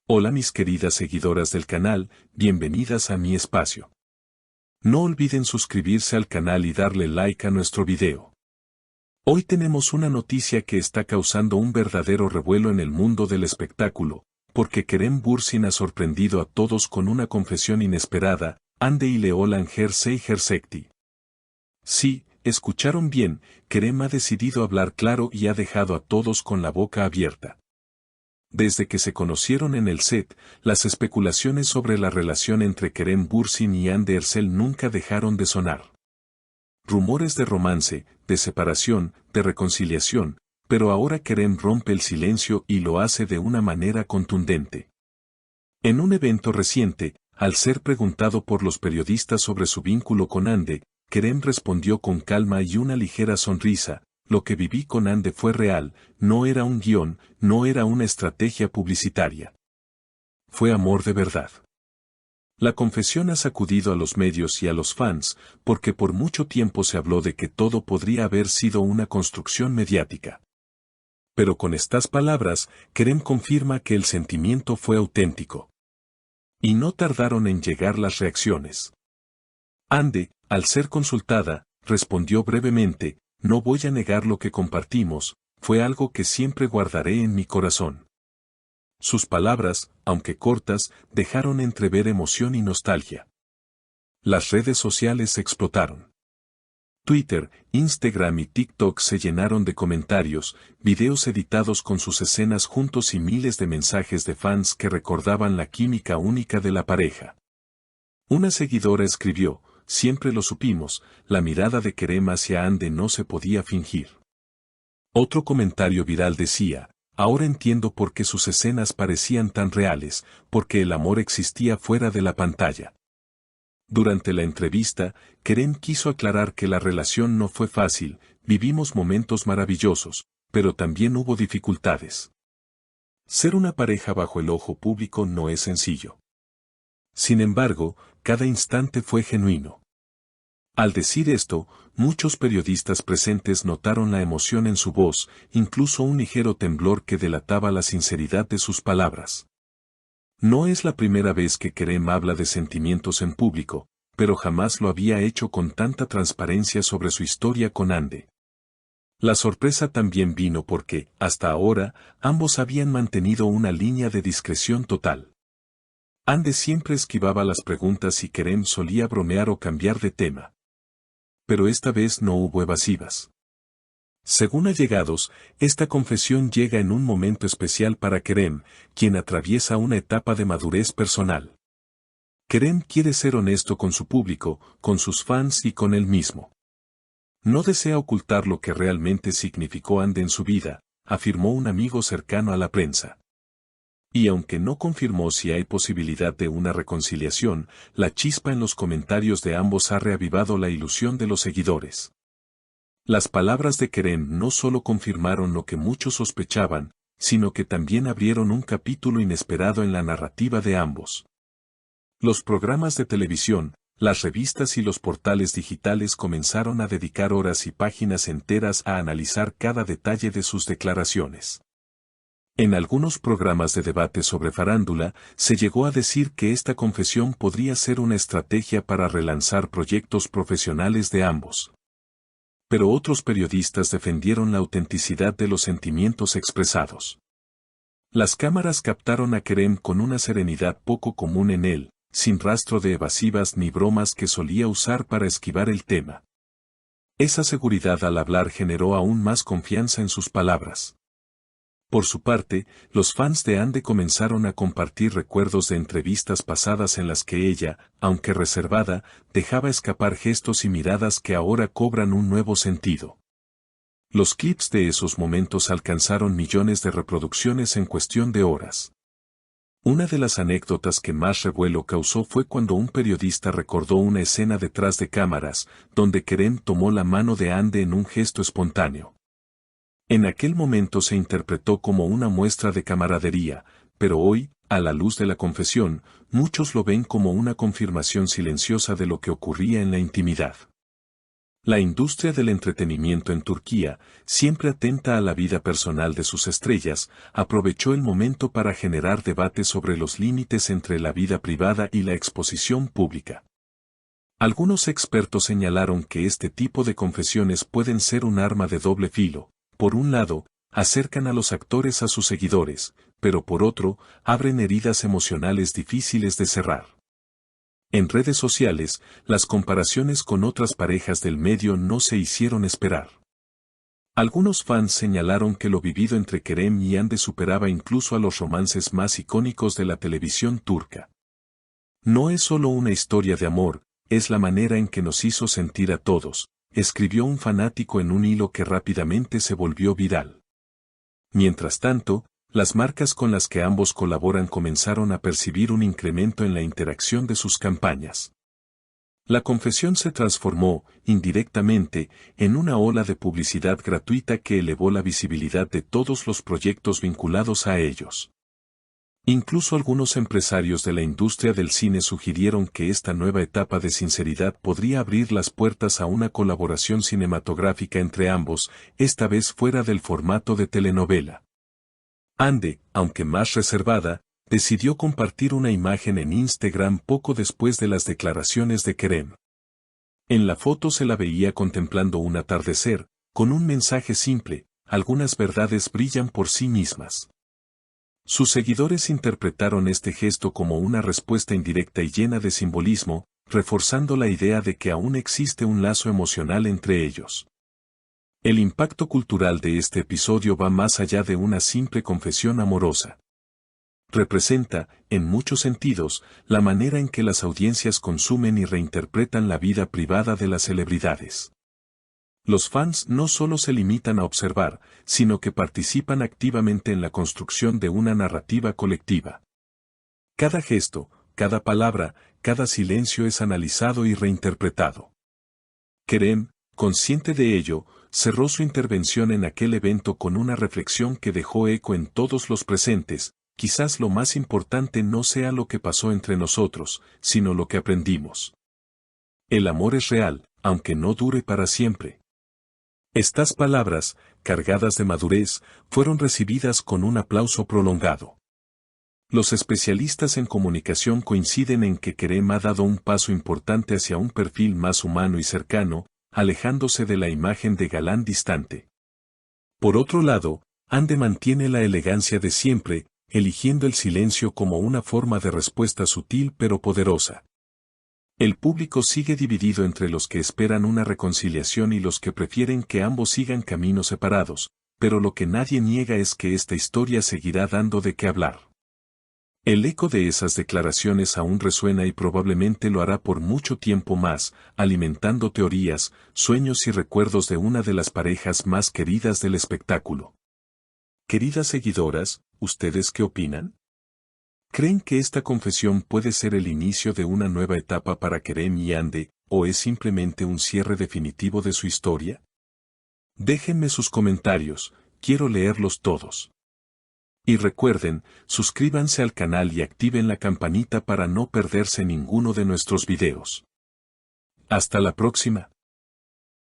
Hola mis queridas seguidoras del canal, bienvenidas a mi espacio. No olviden suscribirse al canal y darle like a nuestro video. Hoy tenemos una noticia que está causando un verdadero revuelo en el mundo del espectáculo, porque Kerem Bürsin ha sorprendido a todos con una confesión inesperada, Hande ile olan her şeyi. Sí, escucharon bien, Kerem ha decidido hablar claro y ha dejado a todos con la boca abierta. Desde que se conocieron en el set, las especulaciones sobre la relación entre Kerem Bürsin y Hande Erçel nunca dejaron de sonar. Rumores de romance, de separación, de reconciliación, pero ahora Kerem rompe el silencio y lo hace de una manera contundente. En un evento reciente, al ser preguntado por los periodistas sobre su vínculo con Hande, Kerem respondió con calma y una ligera sonrisa: lo que viví con Hande fue real, no era un guión, no era una estrategia publicitaria. Fue amor de verdad. La confesión ha sacudido a los medios y a los fans, porque por mucho tiempo se habló de que todo podría haber sido una construcción mediática. Pero con estas palabras, Kerem confirma que el sentimiento fue auténtico. Y no tardaron en llegar las reacciones. Hande, al ser consultada, respondió brevemente: no voy a negar lo que compartimos, fue algo que siempre guardaré en mi corazón. Sus palabras, aunque cortas, dejaron entrever emoción y nostalgia. Las redes sociales explotaron. Twitter, Instagram y TikTok se llenaron de comentarios, videos editados con sus escenas juntos y miles de mensajes de fans que recordaban la química única de la pareja. Una seguidora escribió: siempre lo supimos, la mirada de Kerem hacia Hande no se podía fingir. Otro comentario viral decía: ahora entiendo por qué sus escenas parecían tan reales, porque el amor existía fuera de la pantalla. Durante la entrevista, Kerem quiso aclarar que la relación no fue fácil, vivimos momentos maravillosos, pero también hubo dificultades. Ser una pareja bajo el ojo público no es sencillo. Sin embargo, cada instante fue genuino. Al decir esto, muchos periodistas presentes notaron la emoción en su voz, incluso un ligero temblor que delataba la sinceridad de sus palabras. No es la primera vez que Kerem habla de sentimientos en público, pero jamás lo había hecho con tanta transparencia sobre su historia con Hande. La sorpresa también vino porque, hasta ahora, ambos habían mantenido una línea de discreción total. Hande siempre esquivaba las preguntas y Kerem solía bromear o cambiar de tema. Pero esta vez no hubo evasivas. Según allegados, esta confesión llega en un momento especial para Kerem, quien atraviesa una etapa de madurez personal. Kerem quiere ser honesto con su público, con sus fans y con él mismo. No desea ocultar lo que realmente significó Hande en su vida, afirmó un amigo cercano a la prensa. Y aunque no confirmó si hay posibilidad de una reconciliación, la chispa en los comentarios de ambos ha reavivado la ilusión de los seguidores. Las palabras de Kerem no solo confirmaron lo que muchos sospechaban, sino que también abrieron un capítulo inesperado en la narrativa de ambos. Los programas de televisión, las revistas y los portales digitales comenzaron a dedicar horas y páginas enteras a analizar cada detalle de sus declaraciones. En algunos programas de debate sobre farándula, se llegó a decir que esta confesión podría ser una estrategia para relanzar proyectos profesionales de ambos. Pero otros periodistas defendieron la autenticidad de los sentimientos expresados. Las cámaras captaron a Kerem con una serenidad poco común en él, sin rastro de evasivas ni bromas que solía usar para esquivar el tema. Esa seguridad al hablar generó aún más confianza en sus palabras. Por su parte, los fans de Hande comenzaron a compartir recuerdos de entrevistas pasadas en las que ella, aunque reservada, dejaba escapar gestos y miradas que ahora cobran un nuevo sentido. Los clips de esos momentos alcanzaron millones de reproducciones en cuestión de horas. Una de las anécdotas que más revuelo causó fue cuando un periodista recordó una escena detrás de cámaras, donde Kerem tomó la mano de Hande en un gesto espontáneo. En aquel momento se interpretó como una muestra de camaradería, pero hoy, a la luz de la confesión, muchos lo ven como una confirmación silenciosa de lo que ocurría en la intimidad. La industria del entretenimiento en Turquía, siempre atenta a la vida personal de sus estrellas, aprovechó el momento para generar debate sobre los límites entre la vida privada y la exposición pública. Algunos expertos señalaron que este tipo de confesiones pueden ser un arma de doble filo. Por un lado, acercan a los actores a sus seguidores, pero por otro, abren heridas emocionales difíciles de cerrar. En redes sociales, las comparaciones con otras parejas del medio no se hicieron esperar. Algunos fans señalaron que lo vivido entre Kerem y Hande superaba incluso a los romances más icónicos de la televisión turca. No es solo una historia de amor, es la manera en que nos hizo sentir a todos, escribió un fanático en un hilo que rápidamente se volvió viral. Mientras tanto, las marcas con las que ambos colaboran comenzaron a percibir un incremento en la interacción de sus campañas. La confesión se transformó, indirectamente, en una ola de publicidad gratuita que elevó la visibilidad de todos los proyectos vinculados a ellos. Incluso algunos empresarios de la industria del cine sugirieron que esta nueva etapa de sinceridad podría abrir las puertas a una colaboración cinematográfica entre ambos, esta vez fuera del formato de telenovela. Hande, aunque más reservada, decidió compartir una imagen en Instagram poco después de las declaraciones de Kerem. En la foto se la veía contemplando un atardecer, con un mensaje simple: algunas verdades brillan por sí mismas. Sus seguidores interpretaron este gesto como una respuesta indirecta y llena de simbolismo, reforzando la idea de que aún existe un lazo emocional entre ellos. El impacto cultural de este episodio va más allá de una simple confesión amorosa. Representa, en muchos sentidos, la manera en que las audiencias consumen y reinterpretan la vida privada de las celebridades. Los fans no solo se limitan a observar, sino que participan activamente en la construcción de una narrativa colectiva. Cada gesto, cada palabra, cada silencio es analizado y reinterpretado. Kerem, consciente de ello, cerró su intervención en aquel evento con una reflexión que dejó eco en todos los presentes: quizás lo más importante no sea lo que pasó entre nosotros, sino lo que aprendimos. El amor es real, aunque no dure para siempre. Estas palabras, cargadas de madurez, fueron recibidas con un aplauso prolongado. Los especialistas en comunicación coinciden en que Kerem ha dado un paso importante hacia un perfil más humano y cercano, alejándose de la imagen de galán distante. Por otro lado, Hande mantiene la elegancia de siempre, eligiendo el silencio como una forma de respuesta sutil pero poderosa. El público sigue dividido entre los que esperan una reconciliación y los que prefieren que ambos sigan caminos separados, pero lo que nadie niega es que esta historia seguirá dando de qué hablar. El eco de esas declaraciones aún resuena y probablemente lo hará por mucho tiempo más, alimentando teorías, sueños y recuerdos de una de las parejas más queridas del espectáculo. Queridas seguidoras, ¿ustedes qué opinan? ¿Creen que esta confesión puede ser el inicio de una nueva etapa para Kerem y Hande, o es simplemente un cierre definitivo de su historia? Déjenme sus comentarios, quiero leerlos todos. Y recuerden, suscríbanse al canal y activen la campanita para no perderse ninguno de nuestros videos. Hasta la próxima.